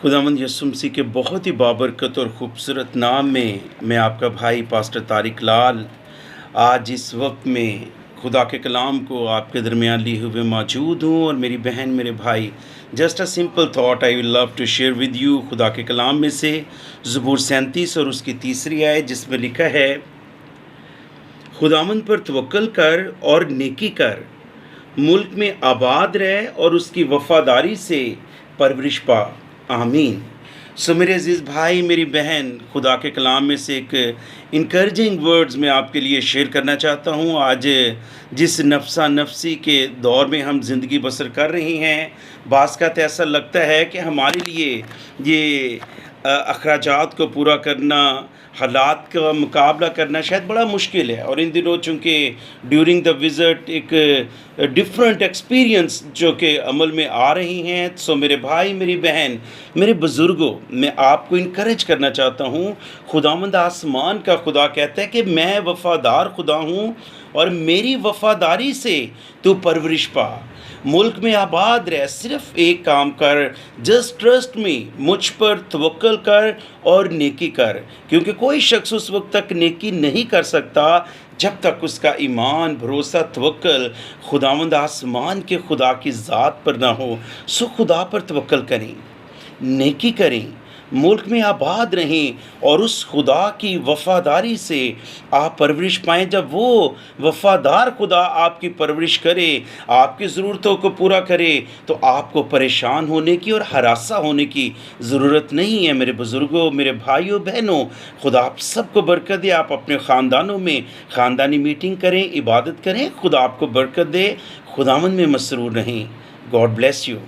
खुदावंद यीशु मसीह के बहुत ही बाबरकत और ख़ूबसूरत नाम में मैं आपका भाई पास्टर तारिक लाल आज इस वक्त में खुदा के कलाम को आपके दरमियान लिए हुए मौजूद हूँ। और मेरी बहन मेरे भाई, just a simple thought I will love to share with you खुदा के कलाम में से ज़बूर 37 और उसकी तीसरी आयत, जिसमें लिखा है, खुदावंद पर तवक्कल कर और नेकी कर, मुल्क में आबाद रह और उसकी वफ़ादारी से परवरिश पा। आमीन। सो मेरे अजीज़ भाई मेरी बहन, खुदा के कलाम में से एक इनकरेजिंग वर्ड्स मैं आपके लिए शेयर करना चाहता हूँ। आज जिस नफ्सा नफसी के दौर में हम ज़िंदगी बसर कर रहे हैं, बाज़ का तो ऐसा लगता है कि हमारे लिए ये अखराजात को पूरा करना, हालात का मुकाबला करना शायद बड़ा मुश्किल है। और इन दिनों चूँकि ड्यूरिंग द विज़िट एक डिफरेंट एक्सपीरियंस जो कि अमल में आ रही हैं, सो मेरे भाई मेरी बहन मेरे बुज़ुर्गों, मैं आपको इनकरेज करना चाहता हूँ। खुदावंद आसमान का खुदा कहता है कि मैं वफ़ादार खुदा हूँ और मेरी वफ़ादारी से तू परवरिश पा, मुल्क में आबाद रह। सिर्फ़ एक काम कर, जस्ट ट्रस्ट मी, मुझ पर तवक्ल कर और नेकी कर, क्योंकि कोई शख्स उस वक्त तक नेकी नहीं कर सकता जब तक उसका ईमान, भरोसा, तवक्ल खुदावंद आसमान के खुदा की ज़ात पर ना हो। सो खुदा पर तवक्ल करें, नेकी करें, मुल्क में आबाद रहें और उस खुदा की वफ़ादारी से आप परवरिश पाएँ। जब वो वफ़ादार खुदा आपकी परवरिश करे, आपकी ज़रूरतों को पूरा करे, तो आपको परेशान होने की और हरासा होने की ज़रूरत नहीं है। मेरे बुज़ुर्गों, मेरे भाइयों बहनों, खुदा आप सबको बरकत दे। आप अपने ख़ानदानों में ख़ानदानी मीटिंग करें, इबादत करें, खुदा आपको बरकत दे। खुदावंद में मसरूर रहें। God bless you.